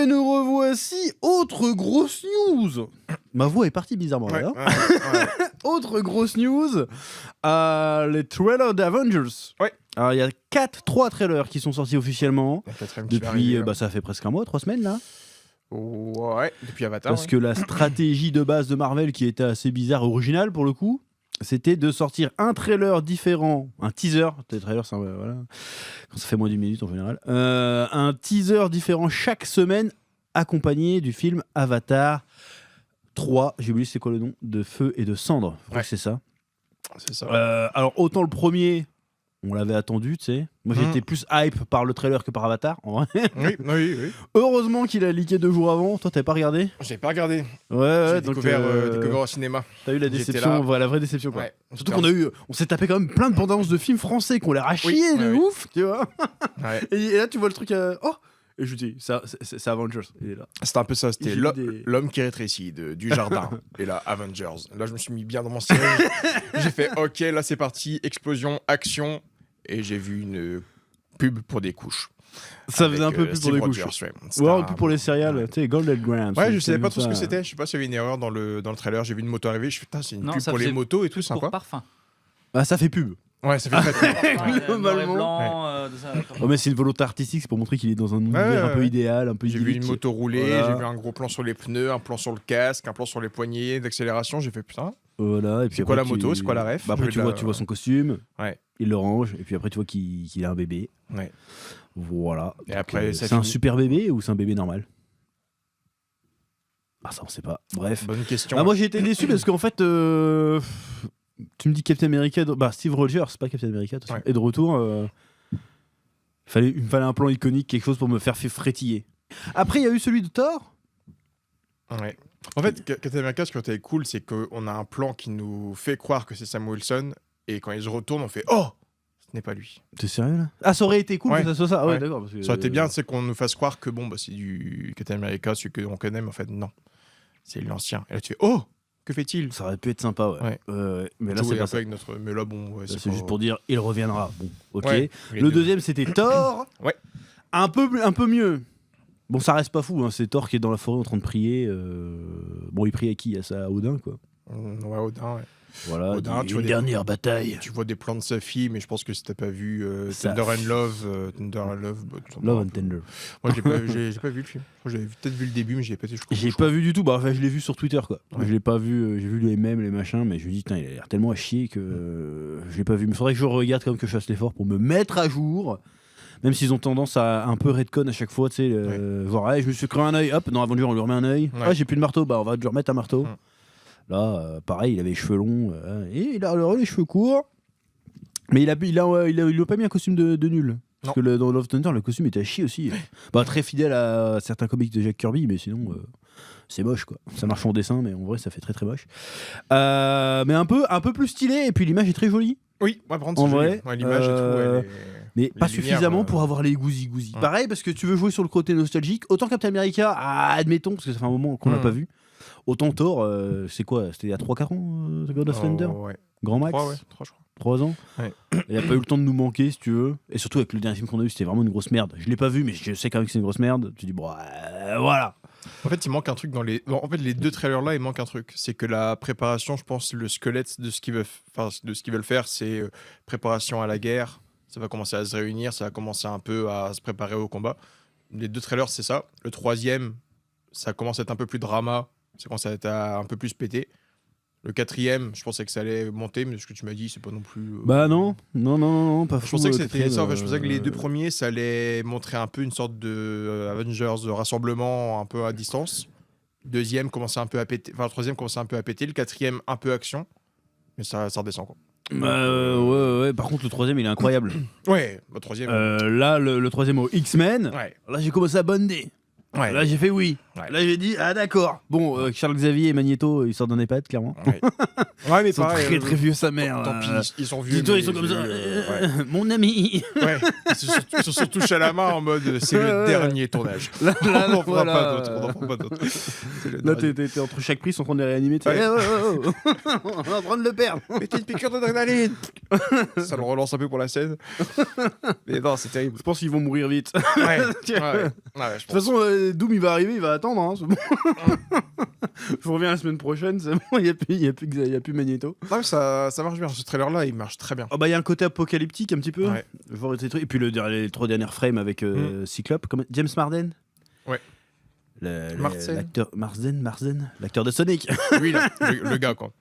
Et nous revoici, autre grosse news. Ma voix est partie bizarrement là. Autre grosse news, les trailers d'Avengers. Ouais. Alors il y a 3 trailers qui sont sortis officiellement. Depuis, ça fait presque un mois, 3 semaines là. Ouais, depuis Avatar. Parce que la stratégie de base de Marvel, qui était assez bizarre et originale pour le coup, c'était de sortir un trailer différent, un teaser. Les trailers, c'est voilà, quand ça fait moins d'une minute en général. Un teaser différent chaque semaine, accompagné du film Avatar 3. J'ai oublié c'est quoi le nom, de Feu et de Cendre. Je crois que c'est ça. C'est ça. Alors autant le premier, on l'avait attendu, tu sais. Moi j'étais plus hype par le trailer que par Avatar, en vrai. Oui. Heureusement qu'il a leaké 2 jours avant. Toi, t'avais pas regardé? J'ai pas regardé. Ouais, J'ai découvert au cinéma. T'as eu la déception, la vraie déception quoi. Ouais. Surtout on s'est tapé quand même plein de bandes annonces de films français qu'on l'air à chier de ouf, tu vois. Ouais. Et là tu vois le truc, et je dis, c'est Avengers. Et là. C'était un peu ça, c'était l'homme qui rétrécit du jardin. Et là, Avengers. Là, je me suis mis bien dans mon siège. J'ai fait, ok, là c'est parti, explosion, action. Et j'ai vu une pub pour des couches. Ça faisait un peu plus pour des couches. Ouais, un peu pour les céréales, tu sais, Golden Grams. Ouais, je savais pas trop ce que c'était. Je sais pas s'il y avait une erreur dans le trailer. J'ai vu une moto arriver. Je suis putain, c'est une pub pour les motos et tout, sympa. Pour parfum. Ah, ça fait pub. Ouais, ça fait très pub. Globalement. Mais c'est une volonté artistique, c'est pour montrer qu'il est dans un univers un peu idéal, un peu idyllique. J'ai vu une moto rouler, j'ai vu un gros plan sur les pneus, un plan sur le casque, un plan sur les poignées d'accélération. J'ai fait putain. Voilà, et puis c'est quoi la moto, c'est quoi la ref? Après, tu vois son costume. Ouais. Il le range, et puis après, tu vois qu'il a un bébé. Ouais. Voilà. Et après, c'est un super bébé ou c'est un bébé normal? Ah, ça, on sait pas. Bref. Bonne question. Moi, j'ai été déçu parce qu'en fait, tu me dis Captain America. Steve Rogers, c'est pas Captain America, est de retour. Il me fallait un plan iconique, quelque chose pour me faire frétiller. Après, il y a eu celui de Thor. Ouais. En fait, Captain America, ce qui était cool, c'est qu'on a un plan qui nous fait croire que c'est Sam Wilson, et quand il se retourne, on fait oh, ce n'est pas lui. T'es sérieux là? Ah, ça aurait été cool que ça soit ça. Ah, ouais, d'accord. Parce que, ça aurait été bien, c'est qu'on nous fasse croire que c'est du Captain America, celui qu'on connaît, mais en fait, non. C'est l'ancien. Et là, tu fais oh, que fait-il? Ça aurait pu être sympa, ouais. Mais là, c'est pas ça. Avec notre... Mais là, bon, ouais, c'est juste pour dire, il reviendra. Bon, ok. Ouais, le deuxième, c'était Thor. Ouais. Un peu mieux. Bon, ça reste pas fou, hein. C'est Thor qui est dans la forêt en train de prier. Bon, il prie à qui? À Odin, quoi. Ouais, Odin, ouais. Voilà, Odin, une dernière bataille. Tu vois des plans de sa fille, mais je pense que si t'as pas vu Thunder and Love, Love and Tender. Moi, j'ai pas vu le film. J'avais peut-être vu le début, mais j'ai pas vu. J'ai pas vu du tout. Je l'ai vu sur Twitter, quoi. Ouais. Je l'ai pas vu. J'ai vu les mèmes, les machins, mais je me dis, il a l'air tellement à chier que je l'ai pas vu. Mais faudrait que je regarde quand même, que je fasse l'effort pour me mettre à jour. Même s'ils ont tendance à un peu redcon à chaque fois, tu sais, voir, je me suis créé un œil, hop, dans Avenger, on lui remet un œil. Ouais. Ah, j'ai plus de marteau, on va lui remettre un marteau. Là, pareil, il avait les cheveux longs, et il a les cheveux courts. Mais il a pas mis un costume de nul. Parce que dans Love Thunder, le costume était à chier aussi. Très fidèle à certains comics de Jack Kirby, mais sinon, c'est moche, quoi. Ça marche en dessin, mais en vrai, ça fait très très moche. Mais un peu plus stylé, et puis l'image est très jolie. Oui, en vrai. L'image et tout, mais pas suffisamment pour avoir les gousi-gousi. Pareil, parce que tu veux jouer sur le côté nostalgique. Autant Captain America, admettons, parce que ça fait un moment qu'on l'a pas vu. Autant Thor, c'est quoi? C'était il y a 3-4 ans, The God of Thunder? Grand max? 3, je crois. 3 ans? Ouais. Il n'a pas eu le temps de nous manquer, si tu veux. Et surtout, avec le dernier film qu'on a vu, c'était vraiment une grosse merde. Je l'ai pas vu, mais je sais quand même que c'est une grosse merde. Tu dis, voilà. En fait, il manque un truc dans les. En fait, les 2 trailers là, il manque un truc. C'est que la préparation, je pense, le squelette de ce qu'ils veulent faire, c'est préparation à la guerre. Ça va commencer à se réunir, ça va commencer un peu à se préparer au combat. Les 2 trailers, c'est ça. Le 3e, ça commence à être un peu plus drama. Ça commence à être un peu plus pété. Le 4e, je pensais que ça allait monter, mais ce que tu m'as dit, c'est pas non plus. Non, pas fou. Je pensais que c'était ça. Je pensais que les 2 premiers, ça allait montrer un peu une sorte de Avengers de rassemblement un peu à distance. Le 2e commençait un peu à péter. Enfin, le 3e commençait un peu à péter. Le 4e, un peu action. Mais ça redescend, quoi. Ouais. Par contre, le 3e, il est incroyable. Ouais, le 3e. Là, le 3e au X-Men, là, j'ai commencé à bonder. Ouais. Là, j'ai fait oui. Ouais. Là, j'ai dit, ah d'accord. Bon, Charles Xavier et Magneto, ils sortent d'un EHPAD, clairement. Ouais, mais Ils sont pareil, très vieux, sa mère. Tant pis, ils sont vieux. Dis-toi, mais ils sont comme ça. ouais. Mon ami. Ouais, ils se sont touchés à la main en mode c'est le dernier tournage. Là, On n'en fera voilà. pas d'autres. On n'en fera pas d'autres. C'est le Là, dernier. t'es entre chaque prise en train de les réanimer. Ouais. On est en train de le perdre. Mettez une piqûre d'adrénaline. Ça le relance un peu pour la scène. Mais non, c'est terrible. Je pense qu'ils vont mourir vite. Ouais, je De pense. toute façon, Doom il va arriver, il va attendre. Hein, c'est bon. Je reviens la semaine prochaine, c'est bon, il n'y a plus Magneto. Non, mais ça marche bien. Ce trailer-là, il marche très bien. Oh, bah, il y a un côté apocalyptique un petit peu. Ouais. Voir des trucs. Et puis les 3 dernières frames avec Cyclope. James Marsden. Ouais. Marsden. L'acteur Marsden, l'acteur de Sonic. Lui, là, le gars, quoi.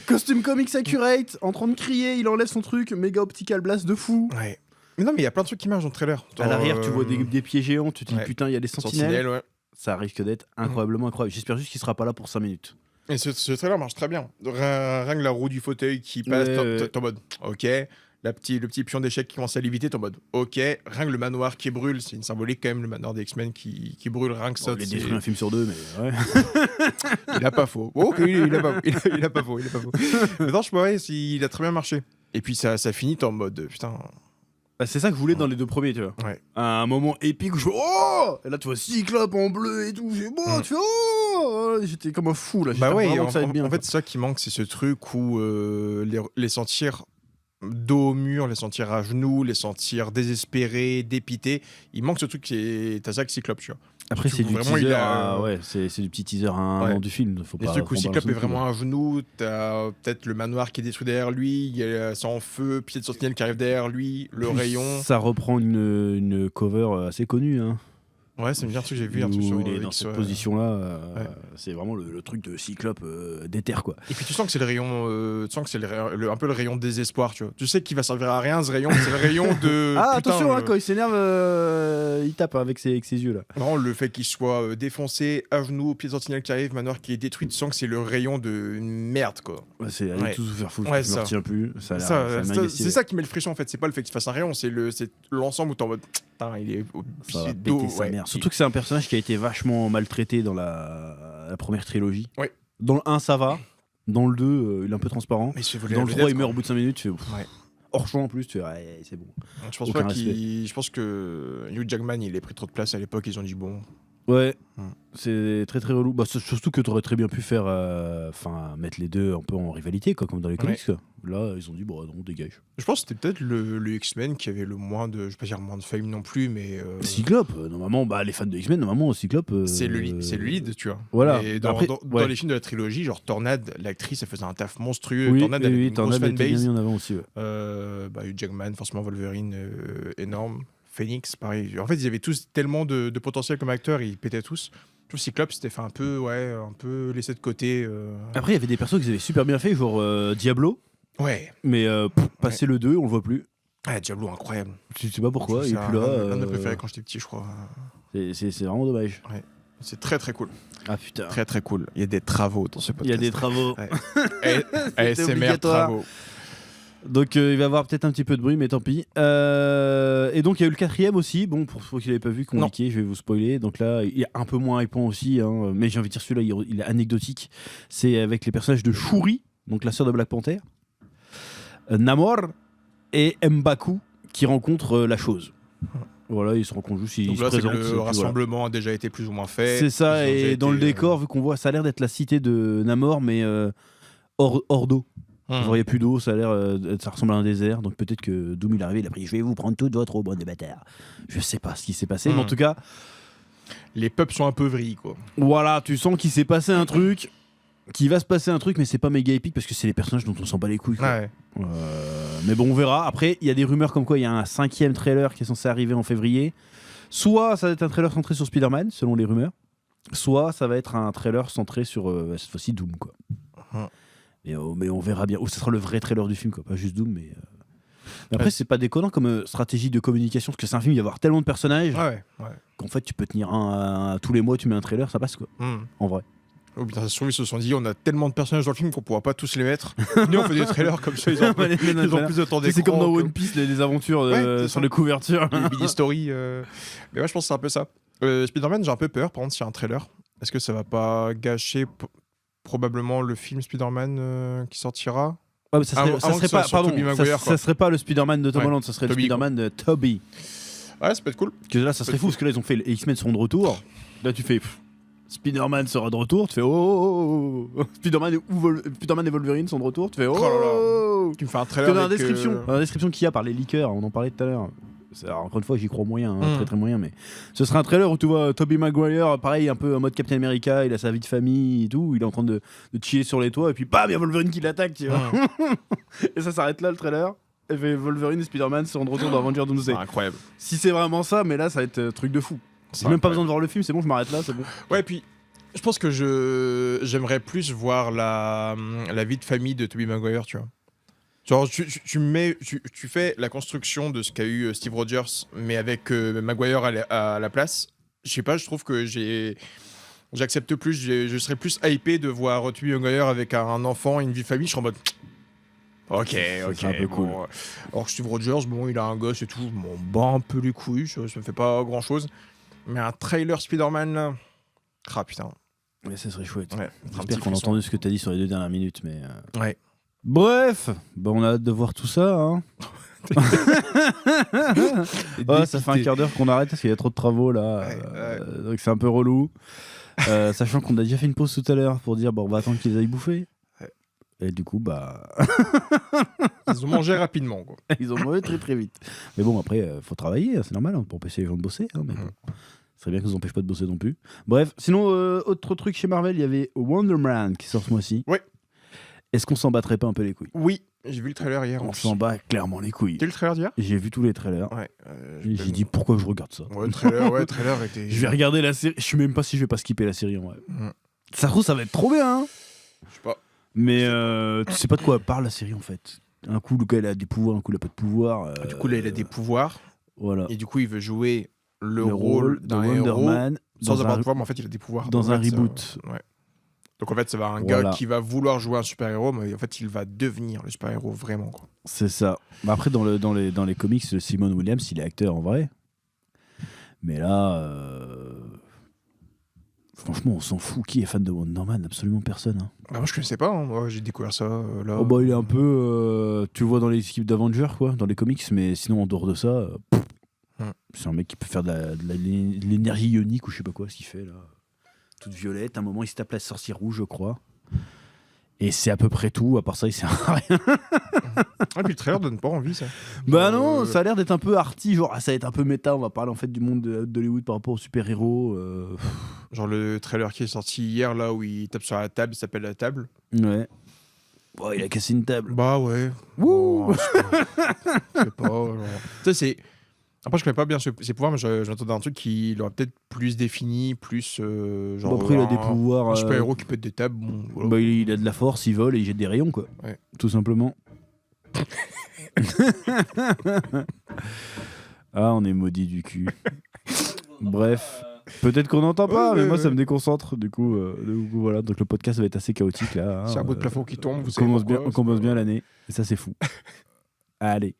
Costume comics accurate, en train de crier, il enlève son truc, méga optical blast de fou. Ouais. Mais non, mais il y a plein de trucs qui marchent dans le trailer. À l'arrière, tu vois des pieds géants, tu te dis ouais. putain, il y a des sentinelles. Sentinelle, ouais. Ça risque d'être incroyablement incroyable. J'espère juste qu'il sera pas là pour 5 minutes. Et ce trailer marche très bien. Rien que la roue du fauteuil qui passe, t'es en mode ok. Le petit pion d'échec qui commence à léviter, t'es en mode ok. Rien que le manoir qui brûle, c'est une symbolique quand même, le manoir des X-Men qui brûle, rien que ça. Il est détruit un film sur 2, mais ouais. Il a pas faux. Ok, il a pas faux. Mais non, je pourrais, il a très bien marché. Et puis ça finit en mode putain. Bah, c'est ça que je voulais dans les 2 premiers, tu vois. Ouais. Un moment épique où je fais oh, et là tu vois Cyclope en bleu et tout, je fais bon, tu fais oh, j'étais comme un fou là. Bah ouais, que ça va être bien, en fait, c'est ça qui manque, c'est ce truc où les sentir dos au mur, les sentir à genoux, les sentir désespérés, dépités. Il manque ce truc qui est. T'as ça avec Cyclope, tu vois. Après, c'est du Vraiment, teaser, il a- ouais, c'est du petit teaser à un an du film. Faut Les pas, trucs où faut Cyclope balancer est non plus, vraiment à genoux, t'as peut-être le manoir qui est détruit derrière lui, il y a ça en feu, pied de sentinelle qui arrive derrière lui, le Puis rayon. Ça reprend une cover assez connue. Hein, Ouais, c'est bien un truc que j'ai vu un où truc sur il est dans X, cette ouais. position-là. Ouais. C'est vraiment le truc de Cyclope d'éther, quoi. Et puis tu sens que c'est le rayon, tu sens que c'est un peu le rayon de désespoir, tu vois. Tu sais qu'il va servir à rien ce rayon, c'est le rayon de. Ah, putain, attention, hein, quand il s'énerve, il tape avec ses yeux, là. Non, le fait qu'il soit défoncé, à genoux, pied de sentinelle qui arrive, manoir qui est détruit, tu sens que c'est le rayon de merde, quoi. Ouais, c'est aller Ouais. tous vous faire foutre, Ouais, je me ça. retiens plus. Ça a l'air- ça a l'air méga stylé. C'est ça qui met le frisson en fait, c'est pas le fait qu'il fasse un rayon, c'est l'ensemble où t'es en mode putain, il est au Ça va pied péter d'eau. sa Ouais. mère. Surtout que c'est un personnage qui a été vachement maltraité dans la première trilogie. Ouais. Dans le 1, ça va. Dans le 2, il est un peu transparent. Mais il se fait voler Dans la le 3, vedette, il meurt au quoi. bout de 5 minutes. Tu fais, pff, Ouais. hors champ en plus, tu fais, ouais, c'est bon. Je pense Aucun pas respect. je pense que Hugh Jackman il a pris trop de place à l'époque, ils ont dit bon. Ouais, Hmm. c'est très très relou. Bah, surtout que tu aurais très bien pu faire. Mettre les deux un peu en rivalité, quoi, comme dans les comics. Quoi. Là, ils ont dit, bon, non, dégage. Je pense que c'était peut-être le X-Men qui avait le moins de, je vais pas dire moins de fame non plus, mais Cyclope, normalement, bah, les fans de X-Men, normalement, Cyclope. c'est le lead, tu vois. Voilà. Et dans, Après, dans ouais. les films de la trilogie, genre Tornade, l'actrice, elle faisait un taf monstrueux. Oui, Tornade, elle avait une grosse Tornade était bien fanbase. mis en avant aussi. Ouais. Hugh Jackman, forcément Wolverine, énorme. Phoenix, pareil. En fait, ils avaient tous tellement de potentiel comme acteurs, ils pétaient tous. Je trouve Cyclope s'était fait un peu laissé de côté. Après, il y avait des persos qu'ils avaient super bien fait, genre Diablo. Ouais. Mais passer le 2, on le voit plus. Ah, Diablo, incroyable. Je sais pas pourquoi, il C'est est plus là. un de mes préférés quand j'étais petit, je crois. C'est vraiment dommage. C'est très très cool. Ah putain. Très très cool. Il y a des travaux dans ce podcast. Il y a des travaux. Ouais. ASMR obligatoire. travaux. Donc il va y avoir peut-être un petit peu de bruit, mais tant pis. Et donc il y a eu le 4e aussi. Bon, pour ceux qui l'avaient pas vu, compliqué, je vais vous spoiler. Donc là, il est un peu moins hypant aussi, hein, mais j'ai envie de dire celui-là, il est anecdotique. C'est avec les personnages de Shuri, donc la sœur de Black Panther, Namor et M'Baku qui rencontrent la chose. Voilà, ils se rencontrent juste, ils Donc se là, c'est que présentent. le et puis voilà. rassemblement a déjà été plus ou moins fait. C'est ça, Ils ont déjà et dans le été, décor, vu qu'on voit, ça a l'air d'être la cité de Namor, mais hors d'eau. Genre, il n'y a plus d'eau, ça a l'air, ça ressemble à un désert. Donc peut-être que Doom, il est arrivé, il a pris, je vais vous prendre toute votre eau, bande de bâtards. Je sais pas ce qui s'est passé, mais en tout cas, Les peuples sont un peu vris, quoi. voilà, tu sens qu'il s'est passé un truc, qu'il va se passer un truc, mais c'est pas méga épique parce que c'est les personnages dont on s'en bat les couilles. Quoi. Ouais. Mais bon, on verra. Après, il y a des rumeurs comme quoi il y a un 5e trailer qui est censé arriver en février. Soit ça va être un trailer centré sur Spider-Man, selon les rumeurs. Soit ça va être un trailer centré sur, cette fois-ci, Doom, quoi. Mais on verra bien. Ou ce sera le vrai trailer du film, quoi. Pas juste Doom, mais... Mais après, c'est pas déconnant comme stratégie de communication, parce que c'est un film, il va y avoir tellement de personnages qu'en fait, tu peux tenir tous les mois, tu mets un trailer, ça passe, quoi. En vrai. Oh putain, ça se trouve, ils se sont dit, on a tellement de personnages dans le film qu'on pourra pas tous les mettre. Nous, on fait des trailers comme ça, ils ont plus de temps d'écran. C'est comme dans One Piece, les aventures Ouais, sur les couvertures. les mini stories. Mais ouais, je pense que c'est un peu ça. Spider-Man, j'ai un peu peur, par contre, s'il y a un trailer. est-ce que ça va pas gâcher probablement le film Spider-Man qui sortira? Ouais, mais ça serait, Avant- ça avant serait que ce soit pas, sur pardon, Tobey ça, Maguire, quoi. ça serait pas le Spider-Man de Tom Ouais. Holland, ça serait Tobey, le Spider-Man de Tobey. Ouais, ça peut être cool. Que là, ça serait fou parce que là, ils ont fait les X-Men seront de retour. Là, tu fais Spider-Man sera de retour. Tu fais oh. Spider-Man et Wolverine sont de retour. Tu fais oh. Oh là là. Tu me fais un Que trailer dans la avec, description, dans la description qu'il y a par les leakers, on en parlait tout à l'heure. Alors, encore une fois, j'y crois moyen, hein, très très moyen, mais ce sera un trailer où tu vois Tobey Maguire, pareil, un peu en mode Captain America, il a sa vie de famille et tout, il est en train de chiller sur les toits, et puis bam, il y a Wolverine qui l'attaque, tu vois. Et ça s'arrête là le trailer. Et fait Wolverine et Spider-Man seront de retour dans Avengers Doomsday. incroyable. Si c'est vraiment ça, mais là, ça va être truc de fou. J'ai même pas besoin de voir le film, c'est bon, je m'arrête là, c'est bon. Ouais, puis je pense que j'aimerais plus voir la vie de famille de Tobey Maguire, tu vois. Genre, tu fais la construction de ce qu'a eu Steve Rogers, mais avec Maguire à la place. Je sais pas, je trouve que j'accepte plus, je serais plus hypé de voir Tobey Maguire avec un enfant et une vie de famille. Je serais en mode. Ok, C'est un peu cool. Alors que Steve Rogers, bon, il a un gosse et tout, bon, bat un peu les couilles, ça me fait pas grand chose. Mais un trailer Spider-Man, là. Ah putain. Mais ça serait chouette. Ouais, J'espère qu'on a entendu ce que t'as dit sur les 2 dernières minutes, mais. Ouais. Bref, bah on a hâte de voir tout ça. Hein. Ça fait un quart d'heure qu'on arrête parce qu'il y a trop de travaux là. Donc c'est un peu relou. Sachant qu'on a déjà fait une pause tout à l'heure pour dire bon, on va attendre qu'ils aillent bouffer. Ouais. Et du coup, bah. Ils ont mangé rapidement, quoi. Ils ont mangé très très vite. Mais bon, après, faut travailler, c'est normal, hein, pour empêcher les gens de bosser. Hein, mais bon. Ce serait bien qu'ils nous empêchent pas de bosser non plus. Bref, sinon, autre truc chez Marvel, il y avait Wonder Man qui sort ce mois-ci. Ouais. Est-ce qu'on s'en battrait pas un peu les couilles? Oui, j'ai vu le trailer hier. On s'en bat clairement les couilles. T'as vu le trailer d'hier? J'ai vu tous les trailers. Ouais. Et j'ai dit pourquoi je regarde ça. Ouais, trailer était. Je vais regarder la série. Je sais même pas si je vais pas skipper la série en vrai. Mm. Ça se trouve, ça va être trop bien. Hein, Je sais pas. mais tu sais pas de quoi parle la série en fait. Un coup, le gars il a des pouvoirs, un coup il a pas de pouvoirs. Du coup, là, il a des pouvoirs. Voilà. Et du coup, il veut jouer le Le rôle de d'un Wonder héros Man sans avoir un- de pouvoir, mais en fait, il a des pouvoirs. dans Donc, en un fait, reboot. ouais. Donc en fait, ça va un Voilà. gars qui va vouloir jouer un super-héros, mais en fait, il va devenir le super-héros vraiment, quoi. C'est ça. Bah après, dans les comics, Simon Williams, il est acteur en vrai. Mais là, franchement, on s'en fout. Qui est fan de Wonder Man? Absolument personne. Hein. Bah, moi, je connaissais pas. Hein. Moi, j'ai découvert ça là. Oh bah, il est un peu. Tu le vois dans les équipes d'Avengers, quoi, dans les comics, mais sinon, en dehors de ça, c'est un mec qui peut faire de l'énergie ionique ou je sais pas quoi, ce qu'il fait là. Toute violette. À un moment, il se tape la sorcière rouge, je crois. Et c'est à peu près tout. À part ça, il sert à rien. Ah, puis le trailer donne pas envie, ça. Bah non, ça a l'air d'être un peu arty, genre ça va être un peu méta, on va parler en fait du monde d'Hollywood par rapport aux super-héros. Genre le trailer qui est sorti hier, là, où il tape sur la table, il s'appelle La Table. Ouais. Oh, il a cassé une table. Bah ouais. Wouh. Bon, je sais pas. Genre. Tu sais, c'est. Après, je connais pas bien ses pouvoirs, mais j'entendais un truc qui l'aurait peut-être plus défini, plus. Genre, Bon, après, il a des pouvoirs. Un super-héros qui pète des tables. Bon, voilà. Bah, il a de la force, il vole et il jette des rayons, quoi. Ouais. Tout simplement. Ah, on est maudit du cul. Bref. Peut-être qu'on n'entend pas, mais moi ça me déconcentre. Du coup, voilà. Donc le podcast va être assez chaotique là. C'est un bout de plafond qui tombe. Vous savez On pourquoi, commence bien l'année. Et ça, c'est fou. Allez.